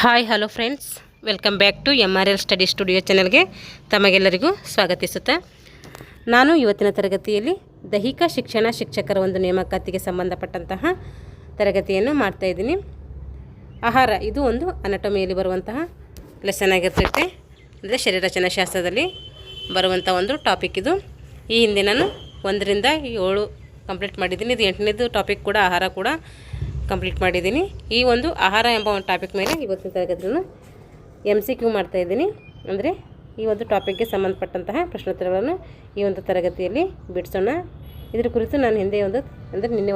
Hi hello friends, welcome back to MRL study studio ಚಾನಲ್ಗೆ ತಮಗೆಲ್ಲರಿಗೂ ಸ್ವಾಗತಿಸುತ್ತಾ ನಾನು ಇವತ್ತಿನ ತರಗತಿಯಲ್ಲಿ ದೈಹಿಕ ಶಿಕ್ಷಣ ಶಿಕ್ಷಕರ ಒಂದು ನೇಮಕಾತಿಗೆ ಸಂಬಂಧಪಟ್ಟಂತಹ ತರಗತಿಯನ್ನು ಮಾಡ್ತಾಯಿದ್ದೀನಿ. ಆಹಾರ ಇದು ಒಂದು ಅನಟಮಿಯಲ್ಲಿ ಬರುವಂತಹ ಲೆಸನ್ ಆಗಿರ್ತೈತೆ, ಅಂದರೆ ಶರೀರರಚನಾಶಾಸ್ತ್ರದಲ್ಲಿ ಬರುವಂಥ ಒಂದು ಟಾಪಿಕ್ ಇದು. ಈ ಹಿಂದೆ ನಾನು 1 ರಿಂದ 7 ಕಂಪ್ಲೀಟ್ ಮಾಡಿದ್ದೀನಿ. ಇದು 8ನೇದು ಟಾಪಿಕ್ ಕೂಡ ಆಹಾರ ಕೂಡ ಕಂಪ್ಲೀಟ್ ಮಾಡಿದ್ದೀನಿ. ಈ ಒಂದು ಆಹಾರ ಎಂಬ ಒಂದು ಟಾಪಿಕ್ ಮೇಲೆ ಇವತ್ತಿನ ತರಗತಿಯನ್ನು MCQ ಮಾಡ್ತಾಯಿದ್ದೀನಿ. ಅಂದರೆ ಈ ಒಂದು ಟಾಪಿಕ್ಗೆ ಸಂಬಂಧಪಟ್ಟಂತಹ ಪ್ರಶ್ನೋತ್ತರಗಳನ್ನು ಈ ಒಂದು ತರಗತಿಯಲ್ಲಿ ಬಿಡಿಸೋಣ. ಇದರ ಕುರಿತು ನಾನು ನಿನ್ನೆ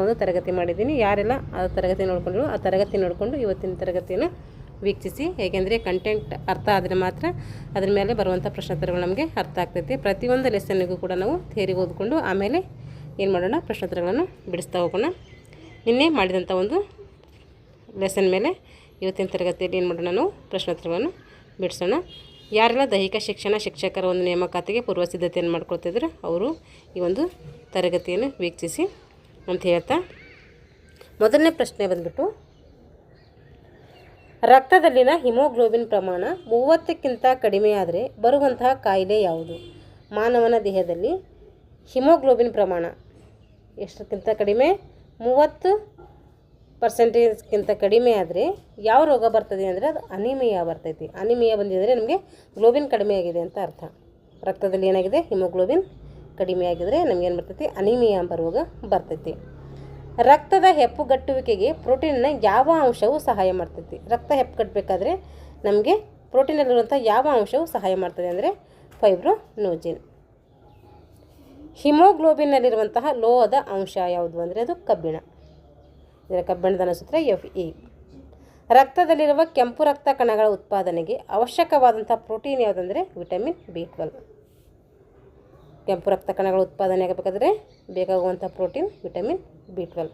ಒಂದು ತರಗತಿ ಮಾಡಿದ್ದೀನಿ. ಯಾರೆಲ್ಲ ಆ ತರಗತಿ ನೋಡಿಕೊಂಡ್ರು ಆ ತರಗತಿ ನೋಡಿಕೊಂಡು ಇವತ್ತಿನ ತರಗತಿಯನ್ನು ವೀಕ್ಷಿಸಿ. ಏಕೆಂದರೆ ಕಂಟೆಂಟ್ ಅರ್ಥ ಆದರೆ ಮಾತ್ರ ಅದ್ರ ಮೇಲೆ ಬರುವಂಥ ಪ್ರಶ್ನೋತ್ತರಗಳು ನಮಗೆ ಅರ್ಥ ಆಗ್ತೈತೆ. ಪ್ರತಿಯೊಂದು ಲೆಸನ್ನಿಗೂ ಕೂಡ ನಾವು ಥಿಯರಿ ಓದ್ಕೊಂಡು ಆಮೇಲೆ ಏನು ಮಾಡೋಣ, ಪ್ರಶ್ನೋತ್ತರಗಳನ್ನು ಬಿಡಿಸ್ತಾ ಹೋಗೋಣ. ನಿನ್ನೆ ಮಾಡಿದಂಥ ಒಂದು ಲೆಸನ್ ಮೇಲೆ ಇವತ್ತಿನ ತರಗತಿಯಲ್ಲಿ ಏನು ಮಾಡೋಣ, ನಾವು ಪ್ರಶ್ನೋತ್ತರಗಳನ್ನು ಬಿಡಿಸೋಣ. ಯಾರೆಲ್ಲ ದೈಹಿಕ ಶಿಕ್ಷಣ ಶಿಕ್ಷಕರ ಒಂದು ನೇಮಕಾತಿಗೆ ಪೂರ್ವ ಸಿದ್ಧತೆಯನ್ನು ಮಾಡ್ಕೊಳ್ತಿದ್ರು ಅವರು ಈ ಒಂದು ತರಗತಿಯನ್ನು ವೀಕ್ಷಿಸಿ ಅಂತ ಹೇಳ್ತಾ, ಮೊದಲನೇ ಪ್ರಶ್ನೆ ಬಂದ್ಬಿಟ್ಟು, ರಕ್ತದಲ್ಲಿನ ಹಿಮೋಗ್ಲೋಬಿನ್ ಪ್ರಮಾಣ 30ಕ್ಕಿಂತ ಕಡಿಮೆಯಾದರೆ ಬರುವಂತಹ ಕಾಯಿಲೆ ಯಾವುದು? ಮಾನವನ ದೇಹದಲ್ಲಿ ಹಿಮೋಗ್ಲೋಬಿನ್ ಪ್ರಮಾಣ ಎಷ್ಟಕ್ಕಿಂತ ಕಡಿಮೆ? 30%ಗಿಂತ ಕಡಿಮೆ ಆದರೆ ಯಾವ ರೋಗ ಬರ್ತದೆ ಅಂದರೆ ಅದು ಅನಿಮಿಯಾ ಬರ್ತೈತಿ. ಅನಿಮಿಯಾ ಬಂದಿದ್ದರೆ ನಮಗೆ ಗ್ಲೋಬಿನ್ ಕಡಿಮೆ ಆಗಿದೆ ಅಂತ ಅರ್ಥ. ರಕ್ತದಲ್ಲಿ ಏನಾಗಿದೆ, ಹಿಮೋಗ್ಲೋಬಿನ್ ಕಡಿಮೆ ಆಗಿದರೆ ನಮಗೇನು ಬರ್ತೈತಿ, ಅನಿಮಿಯಾ ಎಂಬ ರೋಗ ಬರ್ತೈತಿ. ರಕ್ತದ ಹೆಪ್ಪುಗಟ್ಟುವಿಕೆಗೆ ಪ್ರೋಟೀನ್ನ ಯಾವ ಅಂಶವು ಸಹಾಯ ಮಾಡ್ತೈತಿ? ರಕ್ತ ಹೆಪ್ಪುಗಟ್ಟಬೇಕಾದ್ರೆ ನಮಗೆ ಪ್ರೋಟೀನಲ್ಲಿರುವಂಥ ಯಾವ ಅಂಶವು ಸಹಾಯ ಮಾಡ್ತದೆ ಅಂದರೆ ಫೈಬ್ರೋನೋಜಿನ್. ಹಿಮೋಗ್ಲೋಬಿನ್ನಲ್ಲಿರುವಂತಹ ಲೋಹದ ಅಂಶ ಯಾವುದು ಅಂದರೆ ಅದು ಕಬ್ಬಿಣ. ಇದರ ಕಬ್ಬಿಣದ ಸೂತ್ರ Fe. ರಕ್ತದಲ್ಲಿರುವ ಕೆಂಪು ರಕ್ತ ಕಣಗಳ ಉತ್ಪಾದನೆಗೆ ಅವಶ್ಯಕವಾದಂಥ ಪ್ರೋಟೀನ್ ಯಾವುದಂದರೆ ವಿಟಮಿನ್ B12. ಕೆಂಪು ರಕ್ತ ಕಣಗಳ ಉತ್ಪಾದನೆ ಆಗಬೇಕಾದ್ರೆ ಬೇಕಾಗುವಂಥ ಪ್ರೋಟೀನ್ ವಿಟಮಿನ್ B12.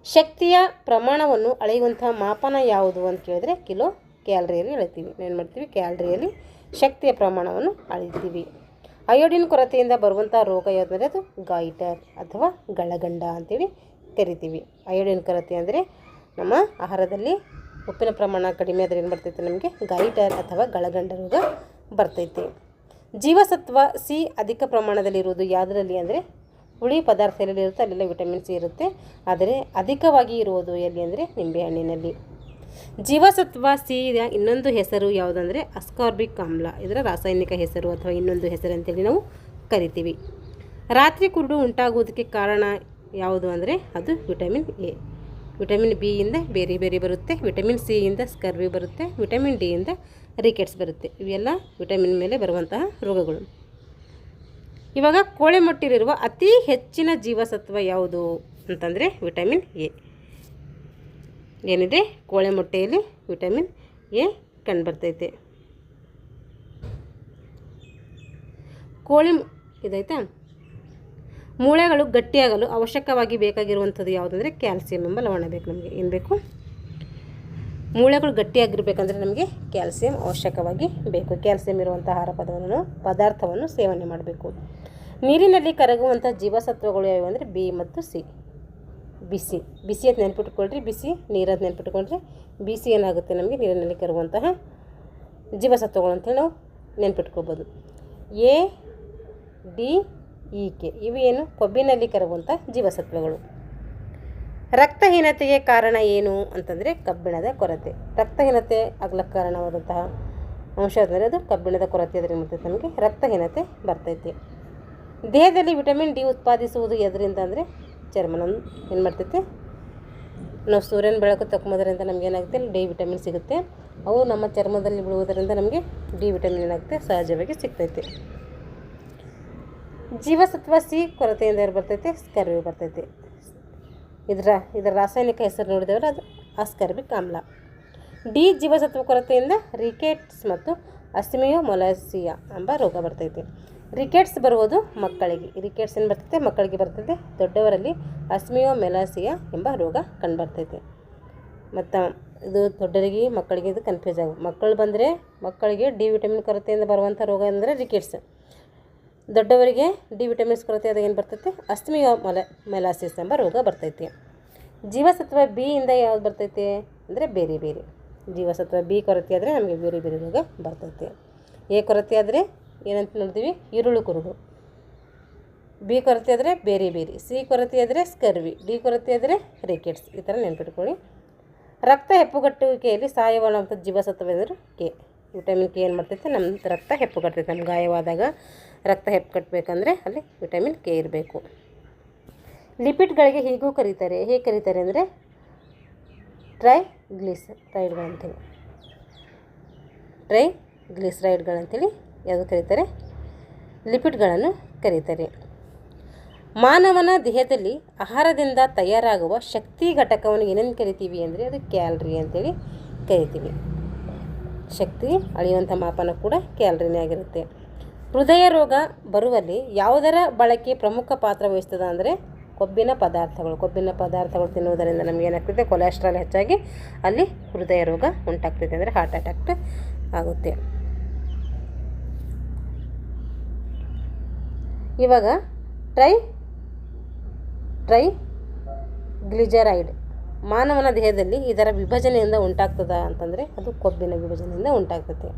ಶಕ್ತಿಯ ಪ್ರಮಾಣವನ್ನು ಅಳೆಯುವಂಥ ಮಾಪನ ಯಾವುದು ಅಂತ ಕೇಳಿದ್ರೆ ಕಿಲೋ ಕ್ಯಾಲರಿಯಲ್ಲಿ ಅಳಿತೀವಿ. ಏನು ಮಾಡ್ತೀವಿ, ಕ್ಯಾಲರಿಯಲ್ಲಿ ಶಕ್ತಿಯ ಪ್ರಮಾಣವನ್ನು ಅಳಿತೀವಿ. ಅಯೋಡಿನ್ ಕೊರತೆಯಿಂದ ಬರುವಂಥ ರೋಗ ಯಾವುದಂದರೆ ಅದು ಗಾಯ್ಟರ್ ಅಥವಾ ಗಳಗಂಡ ಅಂತೇಳಿ ಕರಿತೀವಿ. ಅಯೋಡಿನ್ ಕೊರತೆ ಅಂದರೆ ನಮ್ಮ ಆಹಾರದಲ್ಲಿ ಉಪ್ಪಿನ ಪ್ರಮಾಣ ಕಡಿಮೆ ಆದರೆ ಏನು ಬರ್ತೈತೆ, ನಮಗೆ ಗಾಯ್ಟರ್ ಅಥವಾ ಗಳಗಂಡ ರೋಗ ಬರ್ತೈತೆ. ಜೀವಸತ್ವ C ಅಧಿಕ ಪ್ರಮಾಣದಲ್ಲಿರುವುದು ಯಾವುದರಲ್ಲಿ ಅಂದರೆ ಹುಳಿ ಪದಾರ್ಥ ಎಲ್ಲಿ ಇರುತ್ತೆ ಅಲ್ಲೆಲ್ಲ ವಿಟಮಿನ್ C ಇರುತ್ತೆ. ಆದರೆ ಅಧಿಕವಾಗಿ ಇರುವುದು ಎಲ್ಲಿ ಅಂದರೆ ನಿಂಬೆಹಣ್ಣಿನಲ್ಲಿ. ಜೀವಸತ್ವ C ಯ ಇನ್ನೊಂದು ಹೆಸರು ಯಾವುದಂದರೆ ಅಸ್ಕಾರ್ಬಿಕ್ ಆಮ್ಲ. ಇದರ ರಾಸಾಯನಿಕ ಹೆಸರು ಅಥವಾ ಇನ್ನೊಂದು ಹೆಸರು ಅಂತೇಳಿ ನಾವು ಕರಿತೀವಿ. ರಾತ್ರಿ ಕುರುಡು ಉಂಟಾಗುವುದಕ್ಕೆ ಕಾರಣ ಯಾವುದು ಅಂದರೆ ಅದು ವಿಟಮಿನ್ A. ವಿಟಮಿನ್ B ಯಿಂದ ಬೇರೆ ಬೇರೆ ಬರುತ್ತೆ, ವಿಟಮಿನ್ C ಯಿಂದ ಸ್ಕರ್ವಿ ಬರುತ್ತೆ, ವಿಟಮಿನ್ D ಯಿಂದ ರಿಕೆಟ್ಸ್ ಬರುತ್ತೆ. ಇವೆಲ್ಲ ವಿಟಮಿನ್ ಮೇಲೆ ಬರುವಂತಹ ರೋಗಗಳು. ಇವಾಗ ಕೋಳಿ ಮೊಟ್ಟೆಲಿರುವ ಅತಿ ಹೆಚ್ಚಿನ ಜೀವಸತ್ವ ಯಾವುದು ಅಂತಂದರೆ ವಿಟಮಿನ್ A. ಏನಿದೆ, ಕೋಳಿ ಮೊಟ್ಟೆಯಲ್ಲಿ ವಿಟಮಿನ್ A ಕಂಡುಬರ್ತೈತೆ. ಇದೈತಾ, ಮೂಳೆಗಳು ಗಟ್ಟಿಯಾಗಲು ಅವಶ್ಯಕವಾಗಿ ಬೇಕಾಗಿರುವಂಥದ್ದು ಯಾವುದಂದರೆ ಕ್ಯಾಲ್ಸಿಯಂ ಎಂಬ ಲವಣ ಬೇಕು. ನಮಗೆ ಏನು ಬೇಕು, ಮೂಳೆಗಳು ಗಟ್ಟಿಯಾಗಿರಬೇಕಂದ್ರೆ ನಮಗೆ ಕ್ಯಾಲ್ಸಿಯಂ ಅವಶ್ಯಕವಾಗಿ ಬೇಕು. ಕ್ಯಾಲ್ಸಿಯಂ ಇರುವಂಥ ಆಹಾರ ಪದಾರ್ಥವನ್ನು ಸೇವನೆ ಮಾಡಬೇಕು. ನೀರಿನಲ್ಲಿ ಕರಗುವಂಥ ಜೀವಸತ್ವಗಳು ಯಾವುವು ಅಂದರೆ B ಮತ್ತು C. ಬಿಸಿ ಅಂತ ನೆನ್ಪಿಟ್ಕೊಳ್ರಿ, ಬಿಸಿ ನೀರದ್ದು ನೆನ್ಪಿಟ್ಕೊಂಡ್ರೆ ಬಿಸಿ ಏನಾಗುತ್ತೆ, ನಮಗೆ ನೀರಿನಲ್ಲಿ ಕರುವಂತಹ ಜೀವಸತ್ವಗಳು ಅಂತೇಳಿ ನಾವು ನೆನ್ಪಿಟ್ಕೋಬೋದು. A, D, E, K ಇವು ಏನು, ಕೊಬ್ಬಿನಲ್ಲಿ ಕರಗುವಂಥ ಜೀವಸತ್ವಗಳು. ರಕ್ತಹೀನತೆಗೆ ಕಾರಣ ಏನು ಅಂತಂದರೆ ಕಬ್ಬಿಣದ ಕೊರತೆ. ರಕ್ತಹೀನತೆ ಆಗಲಿಕ್ಕೆ ಕಾರಣವಾದಂತಹ ಅಂಶ ಅಂದರೆ ಅದು ಕಬ್ಬಿಣದ ಕೊರತೆ. ಅದರ ಏನ್ಮಾಡ್ತೈತೆ, ನಮಗೆ ರಕ್ತಹೀನತೆ ಬರ್ತೈತಿ. ದೇಹದಲ್ಲಿ ವಿಟಮಿನ್ D ಉತ್ಪಾದಿಸುವುದು ಎದರಿಂದ ಅಂದರೆ ಚರ್ಮ. ನಮ್ಮ ಏನು ಮಾಡ್ತೈತೆ, ನಾವು ಸೂರ್ಯನ ಬೆಳಕು ತಗೊಂಬೋದ್ರಿಂದ ನಮ್ಗೆ ಏನಾಗುತ್ತೆ, ಡಿ ವಿಟಮಿನ್ ಸಿಗುತ್ತೆ. ಅವು ನಮ್ಮ ಚರ್ಮದಲ್ಲಿ ಬೀಳುವುದರಿಂದ ನಮಗೆ ಡಿ ವಿಟಮಿನ್ ಏನಾಗುತ್ತೆ, ಸಹಜವಾಗಿ ಸಿಗ್ತೈತೆ. ಜೀವಸತ್ವ C ಕೊರತೆಯಿಂದ ಏನು ಬರ್ತೈತೆ, ಸ್ಕರ್ವಿ ಬರ್ತೈತೆ. ಇದರ ರಾಸಾಯನಿಕ ಹೆಸರು ನೋಡಿದವರು ಅದು ಅಸ್ಕಾರ್ಬಿಕ್ ಆಮ್ಲ. ಡಿ ಜೀವಸತ್ವ ಕೊರತೆಯಿಂದ ರಿಕೆಟ್ಸ್ ಮತ್ತು ಅಸ್ಮಿಯೋಮೊಲಾಸಿಯಾ ಎಂಬ ರೋಗ ಬರ್ತೈತೆ. ರಿಕೆಟ್ಸ್ ಬರುವುದು ಮಕ್ಕಳಿಗೆ. ರಿಕೆಟ್ಸ್ ಏನು ಬರ್ತೈತೆ, ಮಕ್ಕಳಿಗೆ ಬರ್ತೈತೆ. ದೊಡ್ಡವರಲ್ಲಿ ಅಸ್ಮಿಯೋಮೆಲಾಸಿಯಾ ಎಂಬ ರೋಗ ಕಂಡುಬರ್ತೈತೆ. ಮತ್ತು ಇದು ದೊಡ್ಡರಿಗೆ ಮಕ್ಕಳಿಗೆ ಇದು ಕನ್ಫ್ಯೂಸ್ ಆಗುತ್ತೆ. ಮಕ್ಕಳು ಬಂದರೆ ಮಕ್ಕಳಿಗೆ ಡಿ ವಿಟಮಿನ್ ಕೊರತೆಯಿಂದ ಬರುವಂಥ ರೋಗ ಅಂದರೆ ರಿಕೆಟ್ಸ್. ದೊಡ್ಡವರಿಗೆ ಡಿ ವಿಟಮಿನ್ಸ್ ಕೊರತೆ ಅದು ಏನು ಬರ್ತೈತೆ, ಅಸ್ಮಿಯೋಮೆಲಾಸಿಸ್ ಎಂಬ ರೋಗ ಬರ್ತೈತೆ. ಜೀವಸತ್ವ B ಇಂದ ಯಾವ್ದು ಬರ್ತೈತೆ ಅಂದರೆ ಬೇರೆ ಬೇರೆ. ಜೀವಸತ್ವ ಬಿ ಕೊರತೆ ಆದರೆ ನಮಗೆ ಬೇರೆ ಬೇರೆ ರೋಗ ಬರ್ತೈತೆ. ಎ ಕೊರತೆ ಆದರೆ ಏನಂತ ನೋಡ್ತೀವಿ, ಇರುಳು ಕುರುಡು. ಬಿ ಕೊರತೆ ಆದರೆ ಬೇರೆ ಬೇರೆ. ಸಿ ಕೊರತೆ ಆದರೆ ಸ್ಕರ್ವಿ. ಡಿ ಕೊರತೆ ಆದರೆ ರಿಕೆಟ್ಸ್. ಈ ಥರ ನೆನ್ಪಿಟ್ಕೊಳ್ಳಿ. ರಕ್ತ ಹೆಪ್ಪುಗಟ್ಟುವಿಕೆಯಲ್ಲಿ ಸಹಾಯವಾಗುವಂಥ ಜೀವಸತ್ವ ಎಂದರೆ ಕೆ. ವಿಟಮಿನ್ ಕೆ ಏನು ಮಾಡ್ತೈತೆ, ನಮ್ಮ ರಕ್ತ ಹೆಪ್ಪುಗಟ್ಟೈತೆ. ನಮ್ಮ ಗಾಯವಾದಾಗ ರಕ್ತ ಹೆಪ್ಪುಗಟ್ಟಬೇಕಂದ್ರೆ ಅಲ್ಲಿ ವಿಟಮಿನ್ ಕೆ ಇರಬೇಕು. ಲಿಪಿಡ್ಗಳಿಗೆ ಹೀಗೂ ಕರೀತಾರೆ. ಹೇಗೆ ಕರೀತಾರೆ ಅಂದರೆ ಟ್ರೈಗ್ಲಿಸರೈಡ್ಗಳಂತೇಳಿ. ಟ್ರೈಗ್ಲಿಸರೈಡ್ಗಳಂತೇಳಿ ಯಾವುದು ಕರೀತಾರೆ, ಲಿಪಿಡ್ಗಳನ್ನು ಕರೀತಾರೆ. ಮಾನವನ ದೇಹದಲ್ಲಿ ಆಹಾರದಿಂದ ತಯಾರಾಗುವ ಶಕ್ತಿ ಘಟಕವನ್ನು ಏನೇನು ಕರಿತೀವಿ ಅಂದರೆ ಅದು ಕ್ಯಾಲ್ರಿ ಅಂತೇಳಿ ಕರಿತೀವಿ. ಶಕ್ತಿ ಅಳೆಯುವಂಥ ಮಾಪನ ಕೂಡ ಕ್ಯಾಲ್ರಿನೇ ಆಗಿರುತ್ತೆ. ಹೃದಯ ರೋಗ ಬರುವಲ್ಲಿ ಯಾವುದರ ಬಳಕೆ ಪ್ರಮುಖ ಪಾತ್ರ ವಹಿಸ್ತದೆ ಅಂದರೆ ಕೊಬ್ಬಿನ ಪದಾರ್ಥಗಳು ತಿನ್ನುವುದರಿಂದ ನಮಗೆ ಏನಾಗ್ತದೆ, ಕೊಲೆಸ್ಟ್ರಾಲ್ ಹೆಚ್ಚಾಗಿ ಅಲ್ಲಿ ಹೃದಯ ರೋಗ ಉಂಟಾಗ್ತೈತೆ, ಅಂದರೆ ಹಾರ್ಟ್ ಅಟ್ಯಾಕ್ ಆಗುತ್ತೆ. ಇವಾಗ ಟ್ರೈಗ್ಲಿಸರೈಡ್ ಮಾನವನ ದೇಹದಲ್ಲಿ ಇದರ ವಿಭಜನೆಯಿಂದ ಉಂಟಾಗ್ತದ ಅಂತಂದರೆ ಅದು ಕೊಬ್ಬಿನ ವಿಭಜನೆಯಿಂದ ಉಂಟಾಗ್ತದೆ.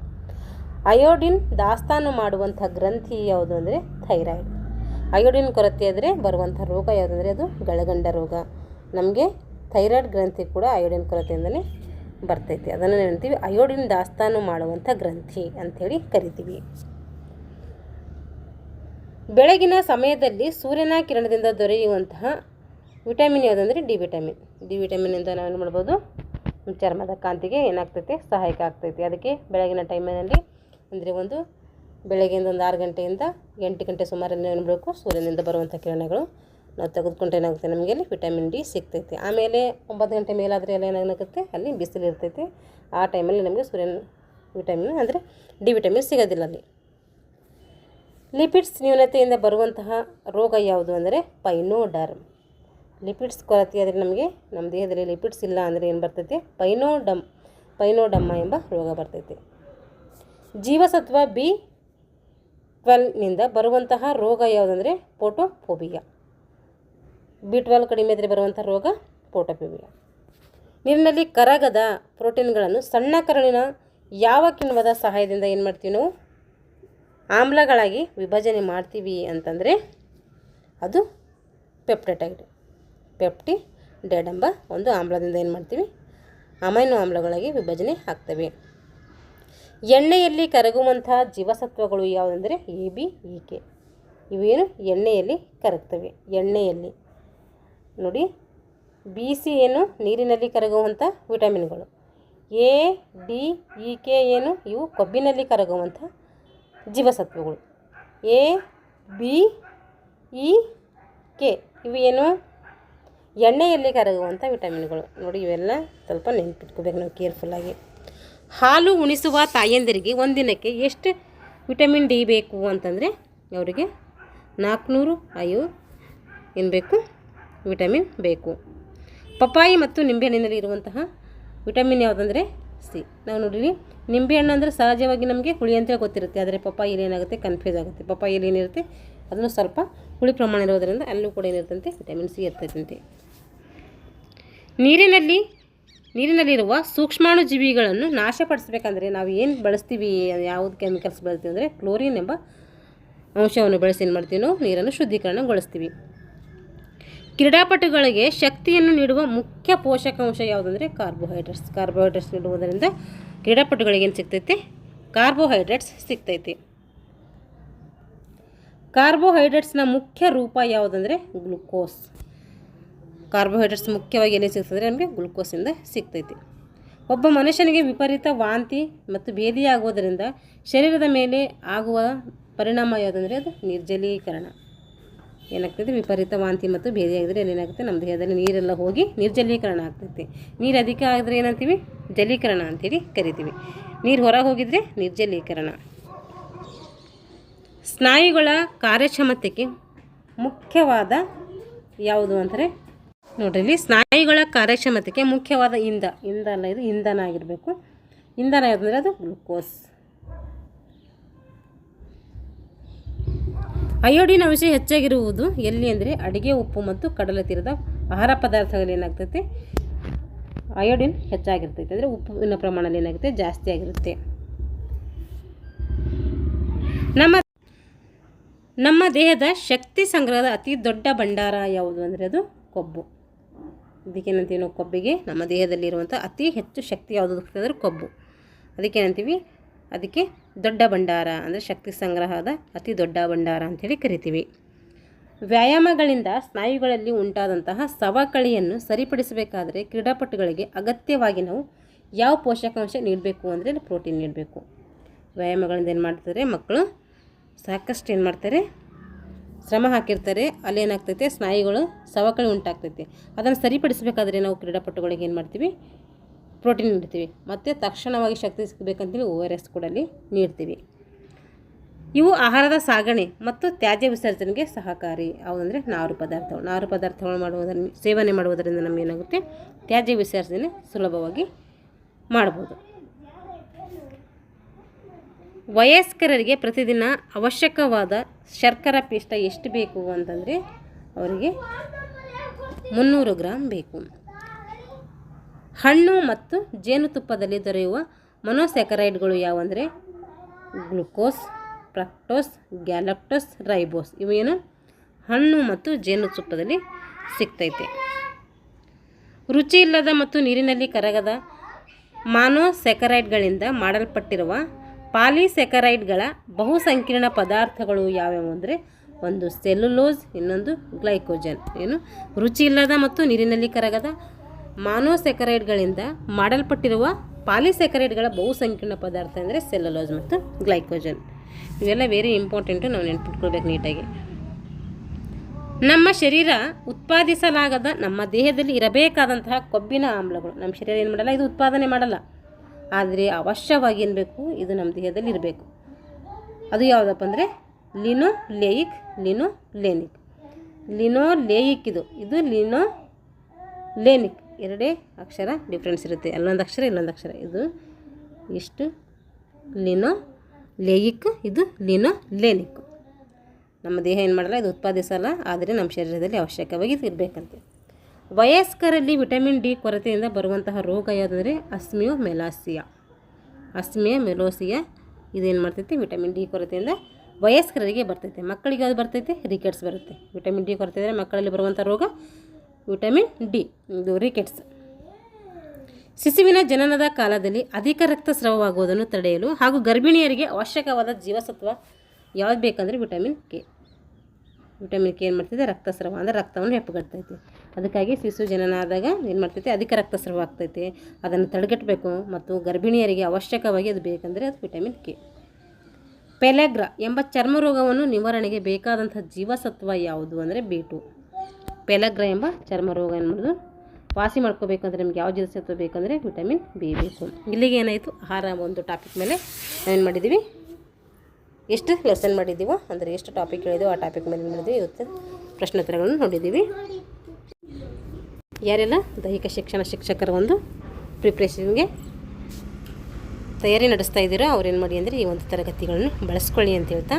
ಅಯೋಡಿನ್ ದಾಸ್ತಾನು ಮಾಡುವಂಥ ಗ್ರಂಥಿ ಯಾವುದು ಅಂದರೆ ಥೈರಾಯ್ಡ್. ಅಯೋಡಿನ್ ಕೊರತೆ ಆದರೆ ಬರುವಂಥ ರೋಗ ಯಾವುದಂದರೆ ಅದು ಗಳಗಂಡ ರೋಗ. ನಮಗೆ ಥೈರಾಯ್ಡ್ ಗ್ರಂಥಿ ಕೂಡ ಅಯೋಡಿನ್ ಕೊರತೆಯಿಂದಲೇ ಬರ್ತೈತೆ. ಅದನ್ನು ಹೇಳ್ತೀವಿ ಅಯೋಡಿನ್ ದಾಸ್ತಾನು ಮಾಡುವಂಥ ಗ್ರಂಥಿ ಅಂಥೇಳಿ ಕರಿತೀವಿ. ಬೆಳಗಿನ ಸಮಯದಲ್ಲಿ ಸೂರ್ಯನ ಕಿರಣದಿಂದ ದೊರೆಯುವಂತಹ ವಿಟಮಿನ್ ಯಾವುದಂದರೆ ಡಿ ವಿಟಮಿನ್. ಡಿ ವಿಟಮಿನಿಂದ ನಾವೇನು ಮಾಡ್ಬೋದು, ಚರ್ಮದ ಕಾಂತಿಗೆ ಏನಾಗ್ತೈತೆ, ಸಹಾಯಕ ಆಗ್ತೈತೆ. ಅದಕ್ಕೆ ಬೆಳಗಿನ ಟೈಮಿನಲ್ಲಿ ಅಂದರೆ ಬೆಳಗ್ಗೆಯಿಂದ 6 ಗಂಟೆಯಿಂದ 8 ಗಂಟೆ ಸುಮಾರಲ್ಲಿ ಏನು ಮಾಡಬೇಕು, ಸೂರ್ಯನಿಂದ ಬರುವಂಥ ಕಿರಣಗಳು ನಾವು ತೆಗೆದುಕೊಂಡ್ರೆ ಏನಾಗುತ್ತೆ, ನಮಗೆ ಅಲ್ಲಿ ವಿಟಮಿನ್ ಡಿ ಸಿಗ್ತೈತೆ. ಆಮೇಲೆ 9 ಗಂಟೆ ಮೇಲಾದರೆ ಎಲ್ಲ ಏನಾಗುತ್ತೆ, ಅಲ್ಲಿ ಬಿಸಿಲು ಇರ್ತೈತೆ. ಆ ಟೈಮಲ್ಲಿ ನಮಗೆ ಸೂರ್ಯನ ವಿಟಮಿನ್ ಅಂದರೆ ಡಿ ವಿಟಮಿನ್ ಸಿಗೋದಿಲ್ಲ ಅಲ್ಲಿ. ಲಿಪಿಡ್ಸ್ ನ್ಯೂನತೆಯಿಂದ ಬರುವಂತಹ ರೋಗ ಯಾವುದು ಅಂದರೆ ಪೈನೋಡರ್ಮ್. ಲಿಪಿಡ್ಸ್ ಕೊರತೆ ಆದರೆ ನಮಗೆ ನಮ್ಮ ದೇಹದಲ್ಲಿ ಲಿಪಿಡ್ಸ್ ಇಲ್ಲ ಅಂದರೆ ಏನು ಬರ್ತೈತೆ, ಪೈನೋಡಮ್ಮ ಎಂಬ ರೋಗ ಬರ್ತೈತೆ. ಜೀವಸತ್ವ B12ನಿಂದ ಬರುವಂತಹ ರೋಗ ಯಾವುದಂದರೆ ಫೋಟೋಫೋಬಿಯಾ. B12 ಕಡಿಮೆ ಇದ್ದರೆ ಬರುವಂಥ ರೋಗ ಫೋಟೋಫೋಬಿಯಾ. ನೀರಿನಲ್ಲಿ ಕರಗದ ಪ್ರೋಟೀನ್ಗಳನ್ನು ಸಣ್ಣ ಕರಳಿನ ಯಾವ ಕಿಣ್ವದ ಸಹಾಯದಿಂದ ಏನು ಮಾಡ್ತೀವಿ ನಾವು ಆಮ್ಲಗಳಾಗಿ ವಿಭಜನೆ ಮಾಡ್ತೀವಿ ಅಂತಂದರೆ ಅದು ಪೆಪ್ಟಿಡೈಡ್ ಎಂಬ ಒಂದು ಆಮ್ಲದಿಂದ ಏನು ಮಾಡ್ತೀವಿ, ಅಮೈನೋ ಆಮ್ಲಗಳಾಗಿ ವಿಭಜನೆ ಆಗ್ತವೆ. ಎಣ್ಣೆಯಲ್ಲಿ ಕರಗುವಂಥ ಜೀವಸತ್ವಗಳು ಯಾವುದಂದರೆ ABEK. ಇವೇನು ಎಣ್ಣೆಯಲ್ಲಿ ಕರಗ್ತವೆ. ಎಣ್ಣೆಯಲ್ಲಿ ನೋಡಿ, BC ಏನು ನೀರಿನಲ್ಲಿ ಕರಗುವಂಥ ವಿಟಮಿನ್ಗಳು, ADEK ಏನು ಇವು ಕೊಬ್ಬಿನಲ್ಲಿ ಕರಗುವಂಥ ಜೀವಸತ್ವಗಳು, ABEK ಇವು ಏನು ಎಣ್ಣೆಯಲ್ಲಿ ಕರಗುವಂಥ ವಿಟಮಿನ್ಗಳು. ನೋಡಿ, ಇವೆಲ್ಲ ಸ್ವಲ್ಪ ನೆನ್ಪಿಟ್ಕೋಬೇಕು ನಾವು ಕೇರ್ಫುಲ್ಲಾಗಿ. ಹಾಲು ಉಣಿಸುವ ತಾಯಂದಿರಿಗೆ ಒಂದಿನಕ್ಕೆ ಎಷ್ಟು ವಿಟಮಿನ್ ಡಿ ಬೇಕು ಅಂತಂದರೆ ಅವರಿಗೆ 400 ಏನು ಬೇಕು, ವಿಟಮಿನ್ ಬೇಕು. ಪಪ್ಪಾಯಿ ಮತ್ತು ನಿಂಬೆಹಣ್ಣಿನಲ್ಲಿ ಇರುವಂತಹ ವಿಟಮಿನ್ ಯಾವುದಂದರೆ ಸಿ. ನಾವು ನೋಡಿರಿ, ನಿಂಬೆಹಣ್ಣು ಅಂದರೆ ಸಹಜವಾಗಿ ನಮಗೆ ಹುಳಿ ಅಂತೇಳಿ ಗೊತ್ತಿರುತ್ತೆ, ಆದರೆ ಪಪ್ಪಾಯಲ್ಲಿ ಏನಾಗುತ್ತೆ, ಕನ್ಫ್ಯೂಸ್ ಆಗುತ್ತೆ. ಪಪ್ಪಾಯಲ್ಲಿ ಏನಿರುತ್ತೆ, ಅದನ್ನು ಸ್ವಲ್ಪ ಹುಳಿ ಪ್ರಮಾಣ ಇರೋದರಿಂದ ಅಲ್ಲೂ ಕೂಡ ಏನಿರ್ತಂತೆ, ವಿಟಮಿನ್ ಸಿ ಇರ್ತೈತಂತೆ. ನೀರಿನಲ್ಲಿರುವ ಸೂಕ್ಷ್ಮಾಣು ಜೀವಿಗಳನ್ನು ನಾಶಪಡಿಸಬೇಕಂದ್ರೆ ನಾವು ಏನು ಬಳಸ್ತೀವಿ, ಯಾವುದು ಕೆಮಿಕಲ್ಸ್ ಬಳಸ್ತೀವಿ ಅಂದರೆ ಕ್ಲೋರಿನ್ ಎಂಬ ಅಂಶವನ್ನು ಬಳಸಿ ಏನು ಮಾಡ್ತೀವಿ, ನಾವು ನೀರನ್ನು ಶುದ್ಧೀಕರಣಗೊಳಿಸ್ತೀವಿ. ಕ್ರೀಡಾಪಟುಗಳಿಗೆ ಶಕ್ತಿಯನ್ನು ನೀಡುವ ಮುಖ್ಯ ಪೋಷಕಾಂಶ ಯಾವುದಂದರೆ ಕಾರ್ಬೋಹೈಡ್ರೇಟ್ಸ್ ನೀಡುವುದರಿಂದ ಕ್ರೀಡಾಪಟುಗಳಿಗೆ ಏನು ಸಿಗ್ತೈತೆ, ಕಾರ್ಬೋಹೈಡ್ರೇಟ್ಸ್ ಸಿಗ್ತೈತೆ. ಕಾರ್ಬೋಹೈಡ್ರೇಟ್ಸ್ನ ಮುಖ್ಯ ರೂಪ ಯಾವುದಂದರೆ ಗ್ಲುಕೋಸ್. ಕಾರ್ಬೋಹೈಡ್ರೇಟ್ಸ್ ಮುಖ್ಯವಾಗಿ ಎಲ್ಲಿ ಸಿಗ್ತದೆ, ನಮಗೆ ಗ್ಲುಕೋಸಿಂದ ಸಿಗ್ತೈತಿ. ಒಬ್ಬ ಮನುಷ್ಯನಿಗೆ ವಿಪರೀತ ವಾಂತಿ ಮತ್ತು ಭೇದಿಯಾಗುವುದರಿಂದ ಶರೀರದ ಮೇಲೆ ಆಗುವ ಪರಿಣಾಮ ಯಾವುದಂದರೆ ಅದು ನಿರ್ಜಲೀಕರಣ. ಏನಾಗ್ತದೆ, ವಿಪರೀತ ವಾಂತಿ ಮತ್ತು ಭೇದಿಯಾಗಿದ್ರೆ ಅಲ್ಲಿ ಏನಾಗುತ್ತೆ, ನಮ್ಮ ದೇಹದಲ್ಲಿ ನೀರೆಲ್ಲ ಹೋಗಿ ನಿರ್ಜಲೀಕರಣ ಆಗ್ತೈತಿ. ನೀರು ಅಧಿಕ ಆಗಿದ್ರೆ ಏನಂತೀವಿ, ಜಲೀಕರಣ ಅಂಥೇಳಿ ಕರಿತೀವಿ. ನೀರು ಹೊರಗೆ ಹೋಗಿದರೆ ನಿರ್ಜಲೀಕರಣ. ಸ್ನಾಯುಗಳ ಕಾರ್ಯಕ್ಷಮತೆಗೆ ಮುಖ್ಯವಾದ ಯಾವುದು ಅಂತಾರೆ ನೋಡ್ರಿ, ಇಲ್ಲಿ ಸ್ನಾಯುಗಳ ಕಾರ್ಯಕ್ಷಮತೆಗೆ ಮುಖ್ಯವಾದ ಇಂಧನ ಆಗಿರಬೇಕು. ಇಂಧನ ಯಾವುದಂದರೆ ಅದು ಗ್ಲುಕೋಸ್. ಅಯೋಡಿನ್ ಅಂಶ ಹೆಚ್ಚಾಗಿರುವುದು ಎಲ್ಲಿ ಅಂದರೆ ಅಡಿಗೆ ಉಪ್ಪು ಮತ್ತು ಕಡಲ ತೀರದ ಆಹಾರ ಪದಾರ್ಥಗಳು ಏನಾಗ್ತೈತೆ, ಅಯೋಡಿನ್ ಹೆಚ್ಚಾಗಿರ್ತೈತೆ, ಅಂದರೆ ಉಪ್ಪಿನ ಪ್ರಮಾಣ ಏನಾಗುತ್ತೆ ಜಾಸ್ತಿ ಆಗಿರುತ್ತೆ. ನಮ್ಮ ದೇಹದ ಶಕ್ತಿ ಸಂಗ್ರಹದ ಅತಿ ದೊಡ್ಡ ಭಂಡಾರ ಯಾವುದು ಅಂದರೆ ಅದು ಕೊಬ್ಬು. ಅದಕ್ಕೇನಂತೀವಿ ನಾವು ಕೊಬ್ಬಿಗೆ, ನಮ್ಮ ದೇಹದಲ್ಲಿರುವಂಥ ಅತಿ ಹೆಚ್ಚು ಶಕ್ತಿ ಯಾವುದು ಅಂದರೆ ಕೊಬ್ಬು. ಅದಕ್ಕೇನಂತೀವಿ, ಅದಕ್ಕೆ ದೊಡ್ಡ ಭಂಡಾರ ಅಂದರೆ ಶಕ್ತಿ ಸಂಗ್ರಹದ ಅತಿ ದೊಡ್ಡ ಭಂಡಾರ ಅಂಥೇಳಿ ಕರಿತೀವಿ. ವ್ಯಾಯಾಮಗಳಿಂದ ಸ್ನಾಯುಗಳಲ್ಲಿ ಉಂಟಾದಂತಹ ಸವಕಳಿಯನ್ನು ಸರಿಪಡಿಸಬೇಕಾದರೆ ಕ್ರೀಡಾಪಟುಗಳಿಗೆ ಅಗತ್ಯವಾಗಿ ನಾವು ಯಾವ ಪೋಷಕಾಂಶ ನೀಡಬೇಕು ಅಂದರೆ ಪ್ರೋಟೀನ್ ನೀಡಬೇಕು. ವ್ಯಾಯಾಮಗಳಿಂದ ಏನು ಮಾಡ್ತಾರೆ, ಮಕ್ಕಳು ಸಾಕಷ್ಟು ಏನು ಮಾಡ್ತಾರೆ, ಶ್ರಮ ಹಾಕಿರ್ತಾರೆ, ಅಲ್ಲೇನಾಗ್ತೈತೆ ಸ್ನಾಯುಗಳು ಸವಕಳಿ ಉಂಟಾಗ್ತೈತೆ. ಅದನ್ನು ಸರಿಪಡಿಸಬೇಕಾದ್ರೆ ನಾವು ಕ್ರೀಡಾಪಟುಗಳಿಗೆ ಏನು ಮಾಡ್ತೀವಿ, ಪ್ರೋಟೀನ್ ನೀಡ್ತೀವಿ. ಮತ್ತು ತಕ್ಷಣವಾಗಿ ಶಕ್ತಿ ಸಿಗಬೇಕಂತೇಳಿ ORS ಕೂಡ ಅಲ್ಲಿ ನೀಡ್ತೀವಿ. ಇವು ಆಹಾರದ ಸಾಗಣೆ ಮತ್ತು ತ್ಯಾಜ್ಯ ವಿಸರ್ಜನೆಗೆ ಸಹಕಾರಿ. ಅವಂದರೆ ನಾರು ಪದಾರ್ಥಗಳು ಸೇವನೆ ಮಾಡುವುದರಿಂದ ನಮಗೇನಾಗುತ್ತೆ, ತ್ಯಾಜ್ಯ ವಿಸರ್ಜನೆ ಸುಲಭವಾಗಿ ಮಾಡ್ಬೋದು. ವಯಸ್ಕರಿಗೆ ಪ್ರತಿದಿನ ಅವಶ್ಯಕವಾದ ಶರ್ಕರ ಪಿಷ್ಟ ಎಷ್ಟು ಬೇಕು ಅಂತಂದರೆ ಅವರಿಗೆ 300 ಗ್ರಾಮ್ ಬೇಕು. ಹಣ್ಣು ಮತ್ತು ಜೇನುತುಪ್ಪದಲ್ಲಿ ದೊರೆಯುವ ಮೊನೊಸ್ಯಾಕರೈಡ್ಗಳು ಯಾವುವಂದರೆ ಗ್ಲುಕೋಸ್, ಫ್ರಕ್ಟೋಸ್, ಗ್ಯಾಲಕ್ಟೋಸ್, ರೈಬೋಸ್. ಇವೇನು ಹಣ್ಣು ಮತ್ತು ಜೇನುತುಪ್ಪದಲ್ಲಿ ಸಿಗ್ತೈತೆ. ರುಚಿ ಇಲ್ಲದ ಮತ್ತು ನೀರಿನಲ್ಲಿ ಕರಗದ ಮಾನೋಸ್ಯಾಕರೈಡ್ಗಳಿಂದ ಮಾಡಲ್ಪಟ್ಟಿರುವ ಪಾಲಿಸ್ಯಾಕರೈಡ್ಗಳ ಬಹುಸಂಕೀರ್ಣ ಪದಾರ್ಥಗಳು ಯಾವ್ಯಾವು ಅಂದರೆ ಒಂದು ಸೆಲ್ಯುಲೋಸ್, ಇನ್ನೊಂದು ಗ್ಲೈಕೋಜನ್. ಏನು ರುಚಿ ಇಲ್ಲದ ಮತ್ತು ನೀರಿನಲ್ಲಿ ಕರಗದ ಮಾನೋಸ್ಯಾಕರೈಡ್ಗಳಿಂದ ಮಾಡಲ್ಪಟ್ಟಿರುವ ಪಾಲಿಸ್ಯಾಕರೈಡ್ಗಳ ಬಹುಸಂಕೀರ್ಣ ಪದಾರ್ಥ ಅಂದರೆ ಸೆಲ್ಯುಲೋಸ್ ಮತ್ತು ಗ್ಲೈಕೋಜನ್. ಇವೆಲ್ಲ ವೆರಿ ಇಂಪಾರ್ಟೆಂಟು, ನಾವು ನೆನ್ಪಿಟ್ಕೊಳ್ಬೇಕು ನೀಟಾಗಿ. ನಮ್ಮ ಶರೀರ ಉತ್ಪಾದಿಸಲಾಗದ ನಮ್ಮ ದೇಹದಲ್ಲಿ ಇರಬೇಕಾದಂತಹ ಕೊಬ್ಬಿನ ಆಮ್ಲಗಳು ನಮ್ಮ ಶರೀರ ಏನು ಮಾಡಲ್ಲ, ಇದು ಉತ್ಪಾದನೆ ಮಾಡಲ್ಲ. ಆದರೆ ಅವಶ್ಯವಾಗಿ ಏನು ಬೇಕು, ಇದು ನಮ್ಮ ದೇಹದಲ್ಲಿ ಇರಬೇಕು. ಅದು ಯಾವುದಪ್ಪ ಅಂದರೆ ಲಿನೋಲೇಯಿಕ್, ಲಿನೋಲೇನಿಕ್. ಲಿನೋಲೇಯಿಕ್ ಇದು ಲಿನೋಲೇನಿಕ್, ಎರಡೇ ಅಕ್ಷರ ಡಿಫ್ರೆನ್ಸ್ ಇರುತ್ತೆ, ಅಲ್ಲೊಂದು ಅಕ್ಷರ ಇಲ್ಲೊಂದು ಅಕ್ಷರ. ಇದು ಇಷ್ಟು ಲಿನೋಲೇಯಿಕ್, ಇದು ಲಿನೋಲೇನಿಕ್. ನಮ್ಮ ದೇಹ ಏನು ಮಾಡಲ್ಲ, ಇದು ಉತ್ಪಾದಿಸಲ್ಲ, ಆದರೆ ನಮ್ಮ ಶರೀರದಲ್ಲಿ ಅವಶ್ಯಕವಾಗಿ ಇದು ಇರಬೇಕಂತೆ. ವಯಸ್ಕರಲ್ಲಿ ವಿಟಮಿನ್ ಡಿ ಕೊರತೆಯಿಂದ ಬರುವಂತಹ ರೋಗ ಯಾವುದಂದರೆ ಅಸ್ಮಿಯೋಮೆಲಾಸಿಯಾ. ಇದೇನು ಮಾಡ್ತೈತಿ, ವಿಟಮಿನ್ ಡಿ ಕೊರತೆಯಿಂದ ವಯಸ್ಕರಿಗೆ ಬರ್ತೈತೆ. ಮಕ್ಕಳಿಗೆ ಅದು ಬರ್ತೈತೆ, ರಿಕೆಟ್ಸ್ ಬರುತ್ತೆ. ವಿಟಮಿನ್ ಡಿ ಕೊರತೆ ಇದ್ದರೆ ಮಕ್ಕಳಲ್ಲಿ ಬರುವಂಥ ರೋಗ ವಿಟಮಿನ್ ಡಿ, ಇದು ರಿಕೆಟ್ಸ್. ಶಿಶುವಿನ ಜನನದ ಕಾಲದಲ್ಲಿ ಅಧಿಕ ರಕ್ತಸ್ರಾವವಾಗುವುದನ್ನು ತಡೆಯಲು ಹಾಗೂ ಗರ್ಭಿಣಿಯರಿಗೆ ಅವಶ್ಯಕವಾದ ಜೀವಸತ್ವ ಯಾವ್ದು ಬೇಕಂದರೆ ವಿಟಮಿನ್ ಕೆ ಏನು ಮಾಡ್ತೈತೆ, ರಕ್ತಸ್ರಾವ ಅಂದರೆ ರಕ್ತವನ್ನು ಹೆಪ್ಪುಗಟ್ತೈತೆ. ಅದಕ್ಕಾಗಿ ಶಿಶು ಜನನ ಆದಾಗ ಏನು ಮಾಡ್ತೈತೆ, ಅಧಿಕ ರಕ್ತಸ್ರಾವ ಆಗ್ತೈತೆ. ಅದನ್ನು ತಡೆಗಟ್ಟಬೇಕು. ಮತ್ತು ಗರ್ಭಿಣಿಯರಿಗೆ ಅವಶ್ಯಕವಾಗಿ ಅದು ಬೇಕಂದರೆ ಅದು ವಿಟಮಿನ್ ಕೆ. ಪೆಲೆಗ್ರಾ ಎಂಬ ಚರ್ಮ ರೋಗವನ್ನು ನಿವಾರಣೆಗೆ ಬೇಕಾದಂಥ ಜೀವಸತ್ವ ಯಾವುದು ಅಂದರೆ B2. ಪೆಲೆಗ್ರಾ ಎಂಬ ಚರ್ಮ ರೋಗ ಏನು ಮಾಡೋದು, ವಾಸಿ ಮಾಡ್ಕೋಬೇಕಂದ್ರೆ ನಿಮ್ಗೆ ಯಾವ ಜೀವಸತ್ವ ಬೇಕಂದರೆ ವಿಟಮಿನ್ B ಬೇಕು. ಇಲ್ಲಿಗೆ ಏನಾಯಿತು, ಆಹಾರ ಒಂದು ಟಾಪಿಕ್ ಮೇಲೆ ನಾವೇನು ಮಾಡಿದ್ದೀವಿ, ಎಷ್ಟು ಲೆಸನ್ ಮಾಡಿದ್ದೀವೋ ಅಂದರೆ ಎಷ್ಟು ಟಾಪಿಕ್ ಹೇಳಿದೆವೋ ಆ ಟಾಪಿಕ್ ಮೇಲೆ ಮಾಡಿದ್ದೀವಿ. ಇವತ್ತು ಪ್ರಶ್ನೋತ್ತರಗಳನ್ನು ನೋಡಿದ್ದೀವಿ. ಯಾರೆಲ್ಲ ದೈಹಿಕ ಶಿಕ್ಷಕರ ಒಂದು ಪ್ರಿಪ್ರೇಷನ್ಗೆ ತಯಾರಿ ನಡೆಸ್ತಾ ಇದ್ದೀರೋ ಅವ್ರೇನು ಮಾಡಿ ಅಂದರೆ ಈ ಒಂದು ತರಗತಿಗಳನ್ನು ಬಳಸ್ಕೊಳ್ಳಿ ಅಂತ ಹೇಳ್ತಾ,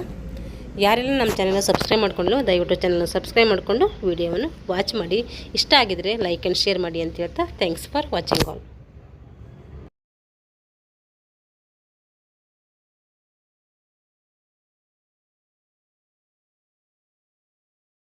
ಯಾರೆಲ್ಲ ನಮ್ಮ ಚಾನಲ್ನ ಸಬ್ಸ್ಕ್ರೈಬ್ ಮಾಡಿಕೊಂಡು ದಯವಿಟ್ಟು ಚಾನಲ್ನ ಸಬ್ಸ್ಕ್ರೈಬ್ ಮಾಡಿಕೊಂಡು ವಿಡಿಯೋವನ್ನು ವಾಚ್ ಮಾಡಿ. ಇಷ್ಟ ಆಗಿದರೆ ಲೈಕ್ ಆ್ಯಂಡ್ ಶೇರ್ ಮಾಡಿ ಅಂತ ಹೇಳ್ತಾ, ಥ್ಯಾಂಕ್ಸ್ ಫಾರ್ ವಾಚಿಂಗ್ ಆಲ್.